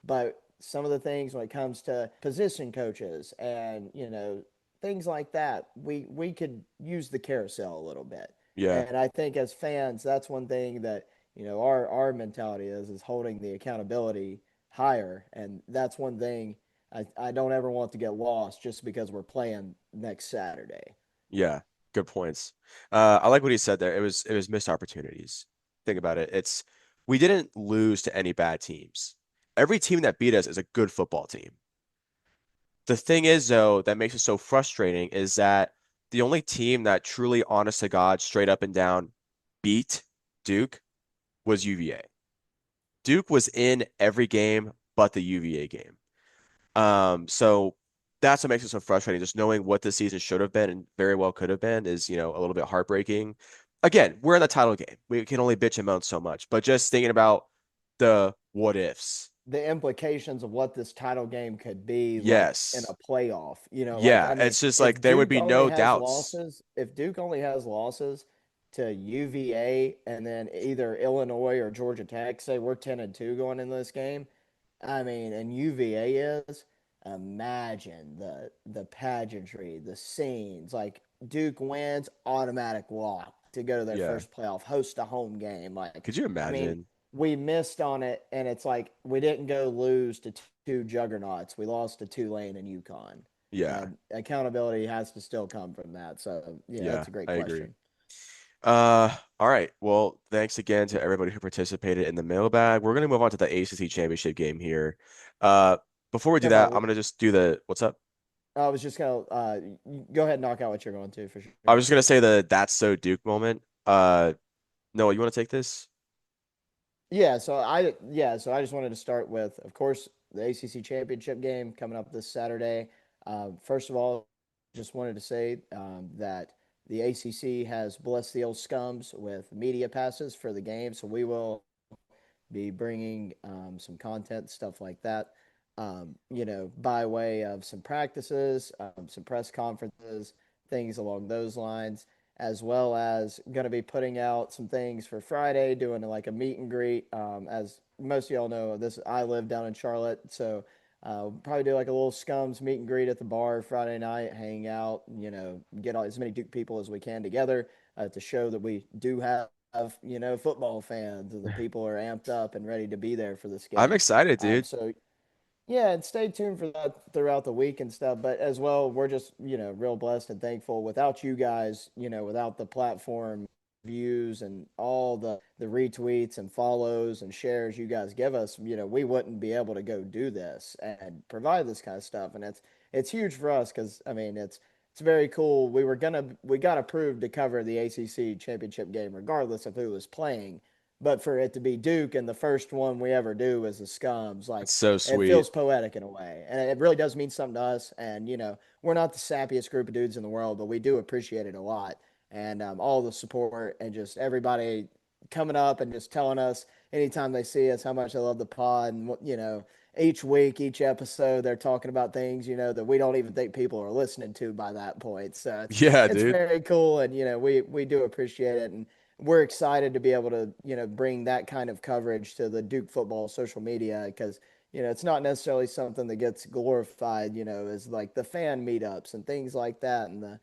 But some of the things when it comes to position coaches and things like that, we could use the carousel a little bit. Yeah. And I think as fans, that's one thing that our mentality is holding the accountability higher, and that's one thing I don't ever want to get lost just because we're playing next Saturday. Yeah. Good points. I like what he said there. It was missed opportunities. Think about it. It's we didn't lose to any bad teams. Every team that beat us is a good football team. The thing is, though, that makes it so frustrating is that the only team that truly, honest to God, straight up and down beat Duke was UVA. Duke was in every game but the UVA game. So that's what makes it so frustrating. Just knowing what the season should have been and very well could have been is, a little bit heartbreaking. Again, we're in the title game. We can only bitch and moan so much, but just thinking about the what ifs. The implications of what this title game could be like in Yes. a playoff. Like Yeah. I mean, It's just like there would be no doubts. If Duke only has losses to UVA and then either Illinois or Georgia Tech, say we're 10-2 going into this game. I mean, and UVA is imagine the pageantry, the scenes. Like Duke wins, automatic walk to go to their Yeah. first playoff, host a home game. Like, Could you I mean, imagine? we missed on it, and it's like we didn't go lose to two juggernauts. We lost to Tulane and UConn, Yeah. and accountability has to still come from that. So yeah, Yeah, that's a great I agree. question. All right. Well, thanks again to everybody who participated in the mailbag. We're gonna move on to the ACC Championship game here. Uh, before we do Never that, mind. I'm gonna just do the what's up? I was just gonna go ahead and knock out what you're going to for I sure. was just gonna say the that's so Duke moment. Noah, you want to take this? So I just wanted to start with, of course, the ACC championship game coming up this Saturday. First of all, just wanted to say that the ACC has blessed the old scums with media passes for the game, so we will be bringing some content, stuff like that, by way of some practices, some press conferences, things along those lines, as well as going to be putting out some things for Friday, doing like a meet and greet. As most of y'all know, I live down in Charlotte, so probably do like a little scums meet and greet at the bar Friday night, hang out, get as many Duke people as we can together to show that we do have football fans and the people are amped up and ready to be there for this I'm game. excited, dude. So yeah, and stay tuned for that throughout the week and stuff. But as well, we're just real blessed and thankful. Without you guys, without the platform views and all the retweets and follows and shares you guys give us, we wouldn't be able to go do this and provide this kind of stuff. And it's huge for us because I mean it's it's very cool. We got approved to cover the ACC championship game regardless of who was playing, but for it to be Duke and the first one we ever do as the Scums, like It's so it sweet. feels poetic in a way, and it really does mean something to us. And we're not the sappiest group of dudes in the world, but we do appreciate it a lot, and all the support and just everybody coming up and just telling us anytime they see us how much they love the pod, and each week, each episode, they're talking about things that we don't even think people are listening to by that point. So it's Yeah, it's dude. very cool, and we do appreciate it, and we're excited to be able to bring that kind of coverage to the Duke football social media because it's not necessarily something that gets glorified, as like the fan meetups and things like that, and the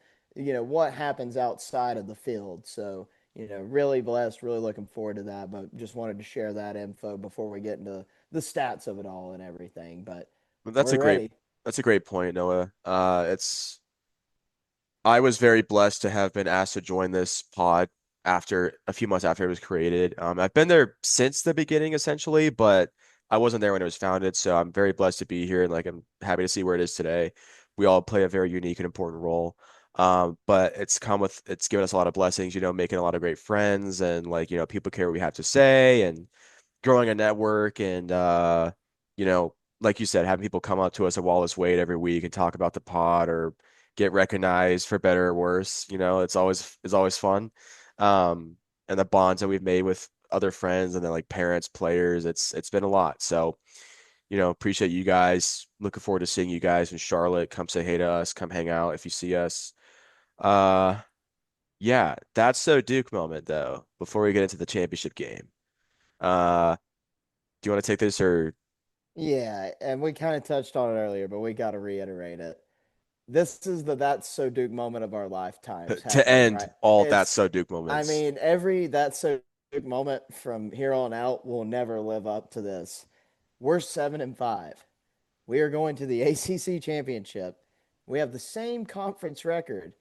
what happens outside of the field. So really blessed, really looking forward to that. But just wanted to share that info before we get into the stats of it all and everything. But Well, we're ready. that's a great point, Noah. It's I was very blessed to have been asked to join this pod after a few months after it was created. I've been there since the beginning, essentially, but I wasn't there when it was founded. So I'm very blessed to be here, and like I'm happy to see where it is today. We all play a very unique and important role. But it's given us a lot of blessings, making a lot of great friends, and like, people care what we have to say, and growing a network, and you know, like you said, having people come up to us at Wallace Wade every week and talk about the pod or get recognized for better or worse. It's always fun. Um, and the bonds that we've made with other friends and then like parents, players, it's been a lot. So, appreciate you guys. Looking forward to seeing you guys in Charlotte. Come say hey to us. Come hang out if you see us. Uh, yeah, that's so Duke moment though. Before we get into the championship game, uh, do you want to take this or Yeah, and we kind of touched on it earlier, but we got to reiterate it. This is the that's so Duke moment of our lifetimes to happening, end right? all that It's, so Duke I moments? mean, every that's so Duke moment from here on out will never live up to this. We're 7-5. We are going to the ACC Championship. We have the same conference record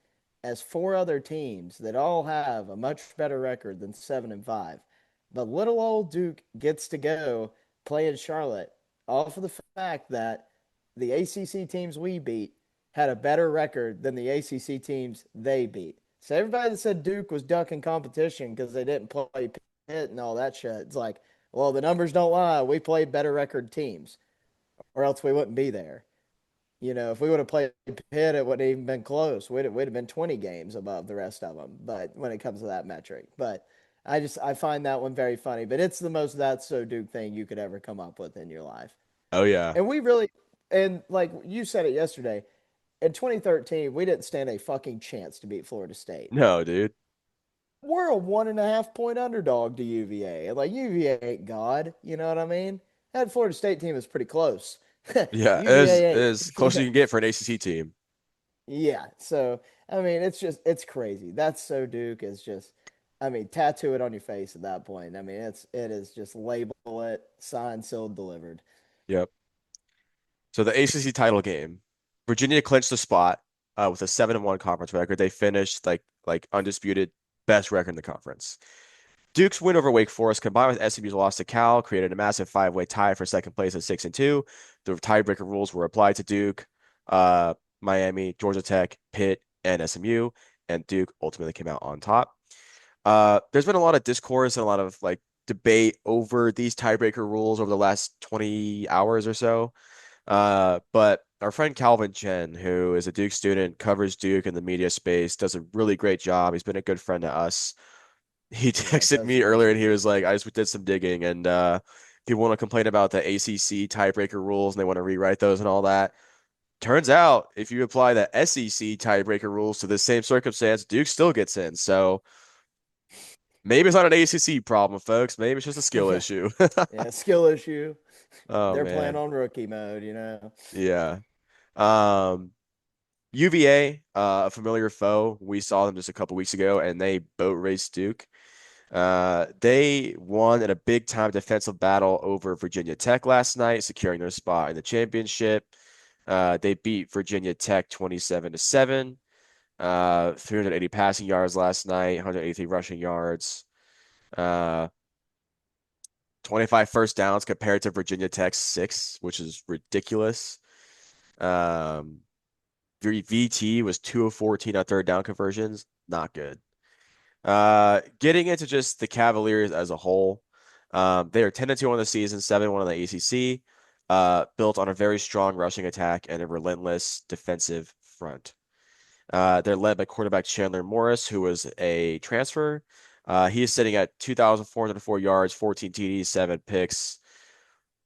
as four other teams that all have a much better record than 7-5. But little old Duke gets to go play in Charlotte off of the fact that the ACC teams we beat had a better record than the ACC teams they beat. So everybody that said Duke was ducking competition because they didn't play Pitt and all that shit, it's like, well, the numbers don't lie. We played better record teams or else we wouldn't be there. If we would have played Pitt, it wouldn't have even been close. We'd have been 20 games above the rest of them. But when it comes to that metric, but I find that one very funny. But it's the most that's so Duke thing you could ever come up with in your life. Oh yeah. And we really, and like you said it yesterday, in 2013 we didn't stand a fucking chance to beat Florida State. No, dude. We're a 1.5 point underdog to UVA. Like UVA ain't God, you know what I mean? That Florida State team is pretty close. Yeah, it is UVA it ain't. is close you can get for an ACC team. Yeah. So I mean, it's crazy. That's so Duke is just. I mean, tattoo it on your face at that point. I mean, it is just label it, signed, sealed, delivered. Yep. So the ACC title game, Virginia clinched the spot with a 7-1 conference record. They finished like undisputed best record in the conference. Duke's win over Wake Forest combined with SMU's loss to Cal created a massive five-way tie for second place at 6-2. The tiebreaker rules were applied to Duke, Miami, Georgia Tech, Pitt, and SMU, and Duke ultimately came out on top. There's been a lot of discourse and a lot of like debate over these tiebreaker rules over the last 20 hours or so. But our friend Calvin Chen, who is a Duke student, covers Duke in the media space, does a really great job. He's been a good friend to us. He Yeah, texted does me a great earlier and job. he was like, I just did some digging and people want to complain about the ACC tiebreaker rules and they want to rewrite those and all that. Turns out if you apply the SEC tiebreaker rules to the same circumstance, Duke still gets in. So maybe it's not an ACC problem, folks. Maybe it's just a skill Yeah, issue. yeah, skill issue. Oh They're playing man. on rookie mode. Yeah. Um, UVA, a familiar foe. We saw them just a couple weeks ago, and they boat raced Duke. They won in a big time defensive battle over Virginia Tech last night, securing their spot in the championship. They beat Virginia Tech 27-7. 380 passing yards last night, 183 rushing yards. Uh, 25 first downs compared to Virginia Tech's 6, which is ridiculous. Um, VT was 2 of 14 on third down conversions. Not good. Getting into just the Cavaliers as a whole, they are 10-2 on the season, 7-1 on the ACC, built on a very strong rushing attack and a relentless defensive front. They're led by quarterback Chandler Morris, who was a transfer. He is sitting at 2,404 yards, 14 TDs, 7 picks.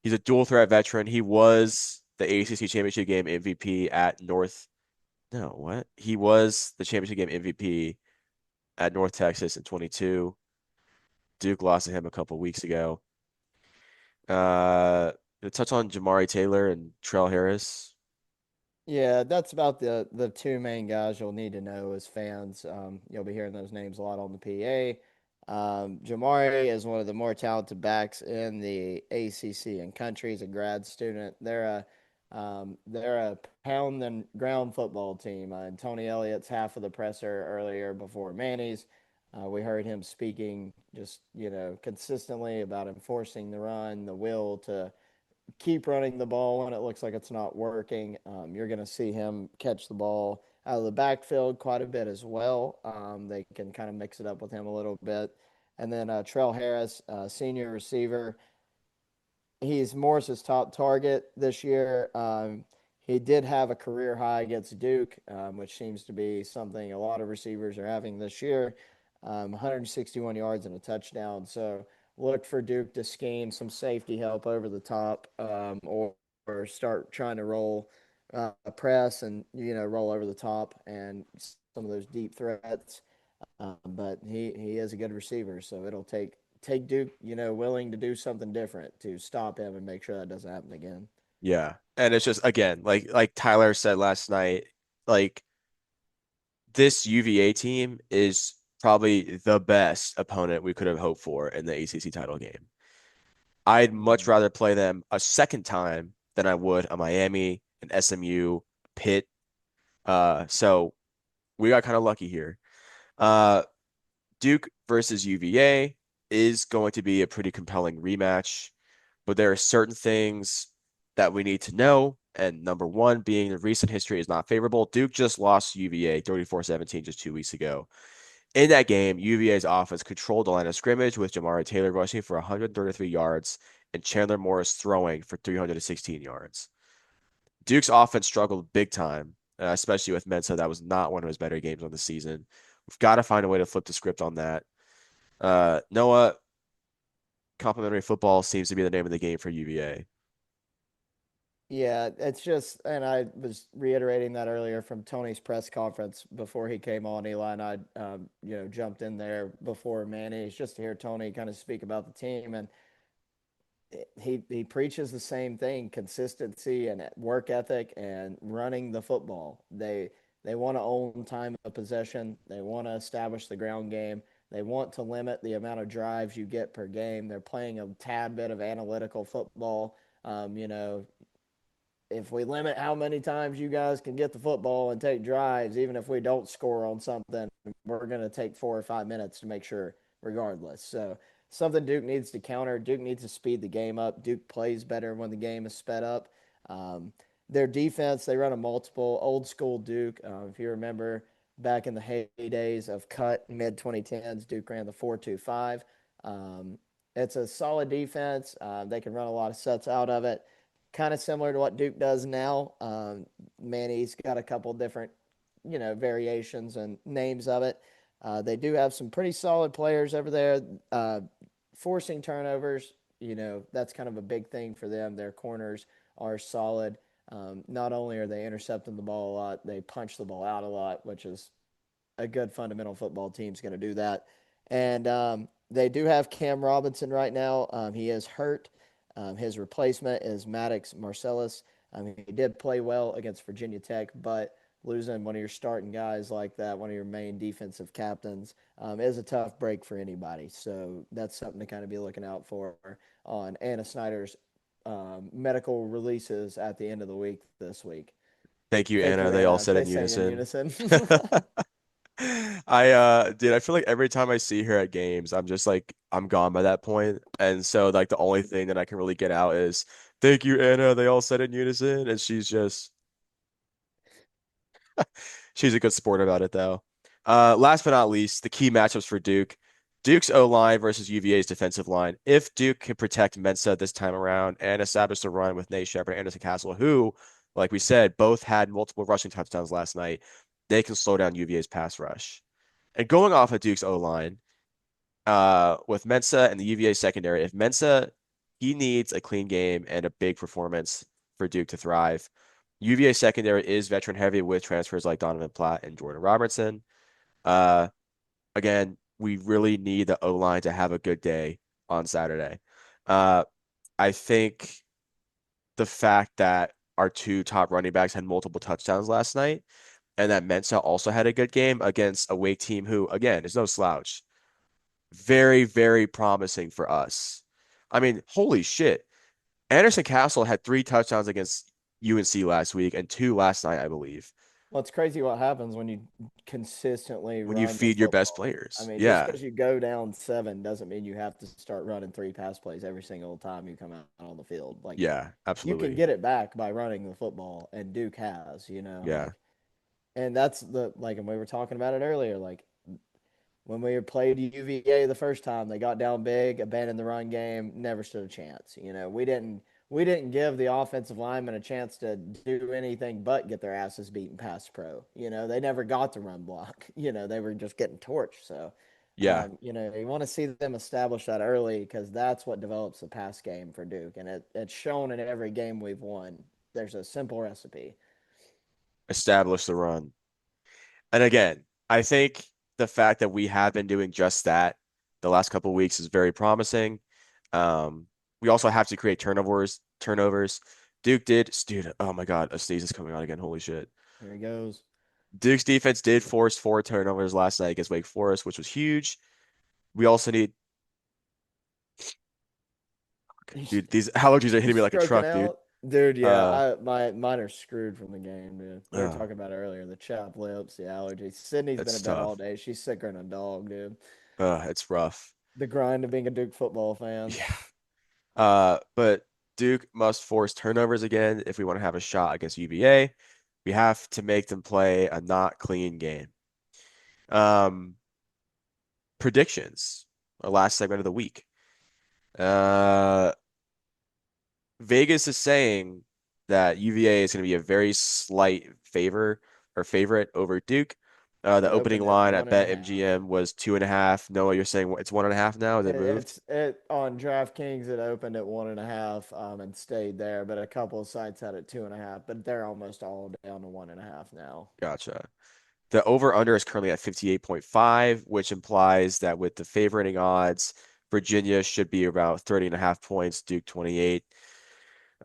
He's a dual threat veteran. He was the ACC Championship Game MVP at North. No, what? He was the Championship Game MVP at North Texas in 22. Duke lost to him a couple weeks ago. To touch on Jamari Taylor and Trell Harris. Yeah, that's about the two main guys you'll need to know as fans. You'll be hearing those names a lot on the PA. Jamari is one of the more talented backs in the ACC and country. He's a grad student. They're a pound and ground football team. And Tony Elliott's half of the presser earlier before Manny's. We heard him speaking just consistently about enforcing the run, the will to keep running the ball when it looks like it's not working. You're going to see him catch the ball out of the backfield quite a bit as well. They can kind of mix it up with him a little bit. And then Trell Harris, senior receiver, he's Morris's top target this year. He did have a career high against Duke, which seems to be something a lot of receivers are having this year. 161 yards and a touchdown. So look for Duke to scheme some safety help over the top, or start trying to roll a press and roll over the top and some of those deep threats. But he is a good receiver, so it'll take Duke, willing to do something different to stop him and make sure that doesn't happen again. Yeah. And it's just again, like Tyler said last night, like this UVA team is probably the best opponent we could have hoped for in the ACC title game. I'd much Mm-hmm. rather play them a second time than I would a Miami, an SMU, Pitt. So we got kind of lucky here. Uh, Duke versus UVA is going to be a pretty compelling rematch, but there are certain things that we need to know. And number one being the recent history is not favorable. Duke just lost UVA 34-17 just 2 weeks ago. In that game, UVA's offense controlled the line of scrimmage with Jamari Taylor rushing for 133 yards and Chandler Morris throwing for 316 yards. Duke's offense struggled big time, especially with Mensa. That was not one of his better games on the season. We've got to find a way to flip the script on that. Noah, complimentary football seems to be the name of the game for UVA. Yeah, it's just, and I was reiterating that earlier from Tony's press conference before he came on. Eli and I, jumped in there before Manny's just to hear Tony kind of speak about the team, and he preaches the same thing: consistency and work ethic and running the football. They want to own time of possession. They want to establish the ground game. They want to limit the amount of drives you get per game. They're playing a tad bit of analytical football. If we limit how many times you guys can get the football and take drives, even if we don't score on something, we're going to take 4 or 5 minutes to make sure, regardless. So, something Duke needs to counter. Duke needs to speed the game up. Duke plays better when the game is sped up. Um, their defense, they run a multiple old school Duke. If you remember back in the heydays of cut mid 2010s, Duke ran the 4-2-5. Um, it's a solid defense. They can run a lot of sets out of it, kind of similar to what Duke does now. Manny's got a couple different, variations and names of it. They do have some pretty solid players over there. Forcing turnovers, that's kind of a big thing for them. Their corners are solid. Not only are they intercepting the ball a lot, they punch the ball out a lot, which is a good fundamental football team's going to do that. And they do have Cam Robinson right now. He is hurt. His replacement is Maddox Marcellus. He did play well against Virginia Tech, but losing one of your starting guys like that, one of your main defensive captains, is a tough break for anybody. So that's something to kind of be looking out for on Anna Snyder's medical releases at the end of the week this week. Thank you, Thank Anna. you, They all Anna. said They in sang in unison. unison. Dude, I feel like every time I see her at games, I'm just like I'm gone by that point. And so like the only thing that I can really get out is thank you, Anna. They all said in unison. And she's just She's a good sport about it though. Last but not least, the key matchups for Duke. Duke's O line versus UVA's defensive line. If Duke can protect Mensa this time around and establish the run with Nate Shepard and Anderson Castle, who, like we said, both had multiple rushing touchdowns last night, they can slow down UVA's pass rush. And going off of Duke's O line, with Mensa and the UVA secondary, if Mensa he needs a clean game and a big performance for Duke to thrive. UVA secondary is veteran heavy with transfers like Donovan Platt and Jordan Robertson. Uh, Again, we really need the O line to have a good day on Saturday. Uh, I think the fact that our two top running backs had multiple touchdowns last night and that Mensa also had a good game against a Wake team who, again, is no slouch. Very, very promising for us. I mean, holy shit. Anderson Castle had three touchdowns against UNC last week and two last night, I believe. Well, it's crazy what happens when you consistently When you run the feed your best football. I players. mean, just Yeah. because you go down seven doesn't mean you have to start running three pass plays every single time you come out on the field. Like, Yeah, you can absolutely. get it back by running the football, and Duke has, Yeah. and that's and we were talking about it earlier. Like, when we played UVA the first time, they got down big, abandoned the run game, never stood a chance. We didn't give the offensive linemen a chance to do anything but get their asses beaten past pro. They never got the run block. They were just getting torched. So, Yeah. you want to see them establish that early because that's what develops the pass game for Duke, and it's shown in every game we've won. There's a simple recipe. Establish the run. And again, I think the fact that we have been doing just that the last couple of weeks is very promising. Um, we also have to create turnovers. Duke did, dude, oh my God, a sneeze is coming on again. Holy shit. Here he goes. Duke's defense did force four turnovers last night against Wake Forest, which was huge. We also need, dude, these allergies are You hitting me like a stroking truck, dude. out, dude? Yeah, Uh, mine are screwed from the game, dude. We were uh, talking about it earlier. The chapped lips, the allergies. Sydney's been it's in bed all tough. day. She's sicker than a dog, dude. It's rough. The grind of being a Duke football fan. Yeah. But Duke must force turnovers again if we want to have a shot against UVA. We have to make them play a not clean game. Um, Predictions, our last segment of the week. Uh, Vegas is saying that UVA is going to be a very slight favorite over Duke. The It opening opened at line one at and a half. BetMGM was 2.5. Noah, you're saying it's 1.5 now? Has it moved? It on DraftKings. It opened at one and a half, and stayed there. But a couple of sites had it two and a half. But they're almost all down to one and a half now. Gotcha. The over under is currently at 58.5, which implies that with the favoriting odds, Virginia should be about 30.5 points, Duke 28.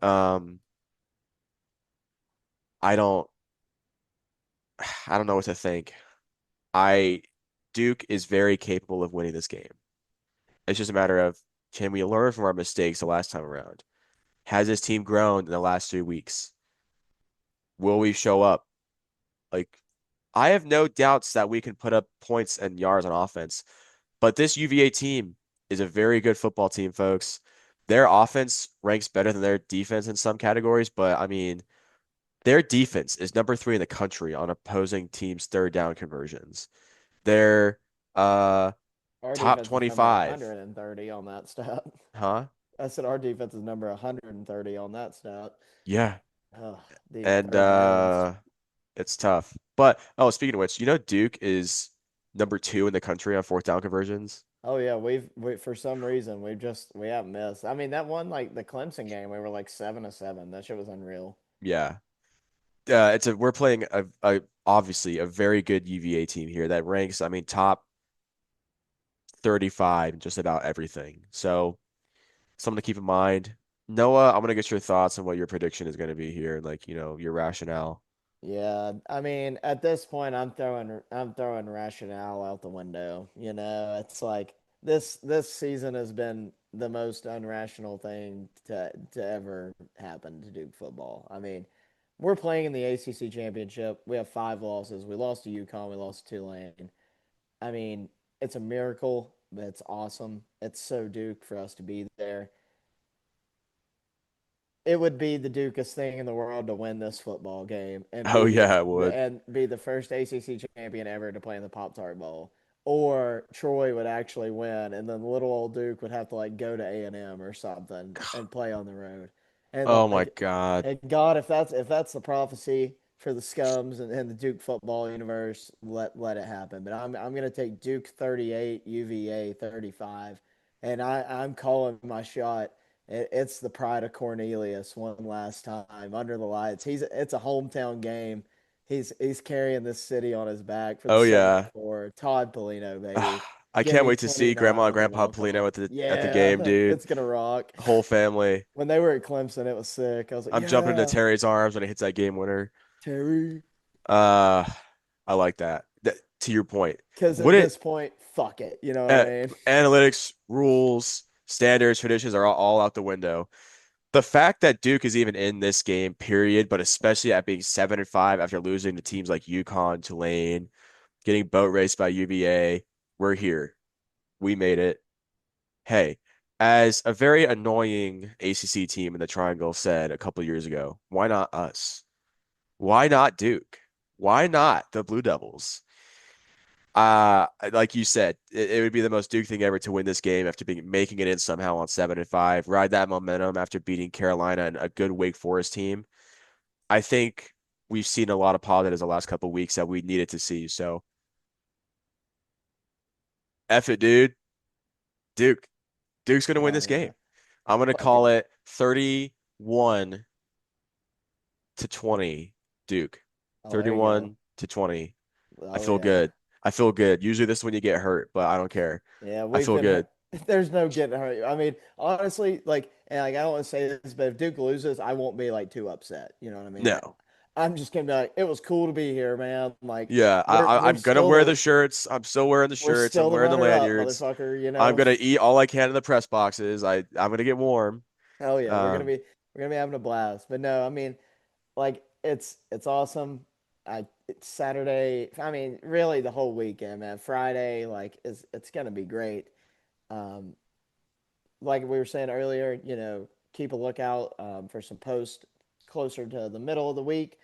Um, I don't I don't know what to think. I Duke is very capable of winning this game. It's just a matter of can we learn from our mistakes the last time around? Has this team grown in the last 3 weeks? Will we show up? Like, I have no doubts that we can put up points and yards on offense. But this UVA team is a very good football team, folks. Their offense ranks better than their defense in some categories, but I mean, their defense is number 3 in the country on opposing teams' third down conversions. They're uh Our top defense is number 25, 130 on that stat. huh? I said our defense is number 130 on that stat. Yeah. Ugh, these And third downs. it's tough. But oh, speaking of which, Duke is number 2 in the country on fourth down conversions. Oh yeah, we for some reason we haven't missed. I mean that one like the Clemson game we were like 7 of 7. That shit was unreal. Yeah. We're playing a obviously a very good UVA team here that ranks, I mean, top 35 in just about everything. So something to keep in mind. Noah, I'm gonna get your thoughts on what your prediction is gonna be here, like, your rationale. Yeah, I mean at this point I'm throwing rationale out the window. It's like this season has been the most unrational thing to ever happen to Duke football. I mean, we're playing in the ACC Championship. We have 5 losses. We lost to UConn. We lost to Tulane. I mean, it's a miracle, but it's awesome. It's so Duke for us to be there. it would be the Dukest thing in the world to win this football game Oh yeah, it would. and be the first ACC champion ever to play in the Pop Tart Bowl. Or Troy would actually win, and then little old Duke would have to like go to A&M or something and play on the road. And Oh my like, God. and God, if that's the prophecy for the Scums and the Duke football universe, let it happen. But I'm gonna take Duke 38, UVA 35, and I'm calling my shot. It's the pride of Cornelius one last time under the lights. It's a hometown game. He's carrying this city on his back for the Oh Southern yeah. Four. Todd Polino, baby. Ah, I Give can't me wait to see Grandma 29 and on the Grandpa walk Polino off. at the Yeah, game, dude. it's gonna rock. Whole family. When they were at Clemson, it was sick. I was like, I'm jumping into yeah, Terry's arms when he hits that game winner. Terry. Uh, I like that. To your point, Because would at it this point, fuck it. You know what I mean? analytics, rules, standards, traditions are all out the window. The fact that Duke is even in this game, period, but especially at being 7-5 after losing to teams like UConn, Tulane, getting boat raced by UVA, we're here. We made it. Hey, as a very annoying ACC team in the Triangle said a couple years ago, why not us? Why not Duke? Why not the Blue Devils? Like you said, it would be the most Duke thing ever to win this game after being making it in somehow on 7-5, ride that momentum after beating Carolina and a good Wake Forest team. I think we've seen a lot of positives the last couple of weeks that we needed to see. So F it, dude. Duke. Duke's gonna win Oh this yeah, game. I'm gonna fuck call it. it 31-20 Duke. Oh, there you go. 31-20. I Oh feel yeah. good. I feel good. Usually this is when you get hurt, but I don't care. Yeah, I we've feel been good. hurt. There's no getting hurt. I mean, honestly, like, and like I don't want to say this, but if Duke loses, I won't be like too upset. You know what I mean? No. I'm just gonna be like, it was cool to be here, man. Like, Yeah, we're I'm gonna wear the still shirts. I'm still wearing the we're shirts. I'm still the wearing the runner up, lanyards. motherfucker. You I'm know? gonna eat all I can in the press boxes. I'm gonna get warm. Hell yeah, Um, we're gonna be having a blast. But no, I mean, like it's awesome. It's Saturday. I mean, really the whole weekend, man. Friday, like, is it's gonna be great. Um, like we were saying earlier, keep a lookout for some posts closer to the middle of the week.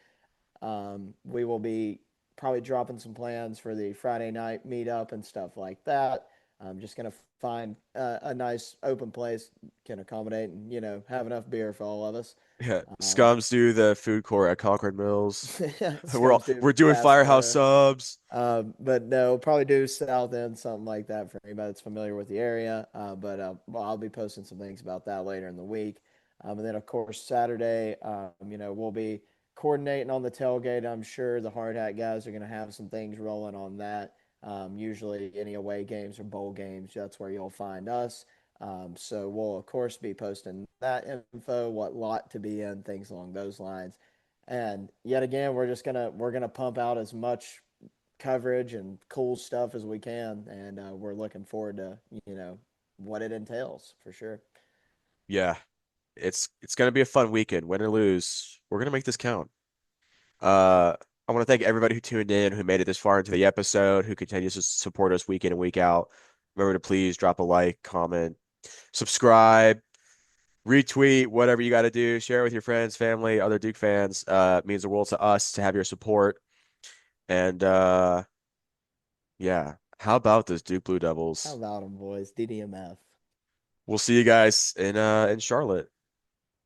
We will be probably dropping some plans for the Friday night meetup and stuff like that. I'm just gonna find a nice open place can accommodate and have enough beer for all of us. yeah, Um, Scums do the food court at Concord Mills. Scums do We're doing fast Firehouse food. subs. But no, probably do South End, something like that for anybody that's familiar with the area. But well, I'll be posting some things about that later in the week. And then, of course, Saturday, we'll be coordinating on the tailgate. I'm sure the Hard Hat guys are going to have some things rolling on that. Usually, any away games or bowl games, that's where you'll find us. So we'll, of course, be posting that info, what lot to be in, things along those lines. And yet again, we're gonna pump out as much coverage and cool stuff as we can, and we're looking forward to what it entails for sure. Yeah, it's gonna be a fun weekend. Win or lose, we're gonna make this count. I want to thank everybody who tuned in, who made it this far into the episode, who continues to support us week in and week out. Remember to please drop a like, comment, subscribe, retweet, whatever you got to do. Share with your friends, family, other Duke fans. It means the world to us to have your support. And yeah, how about this Duke Blue How Devils? about them, boys? DDMF. We'll see you guys in Charlotte.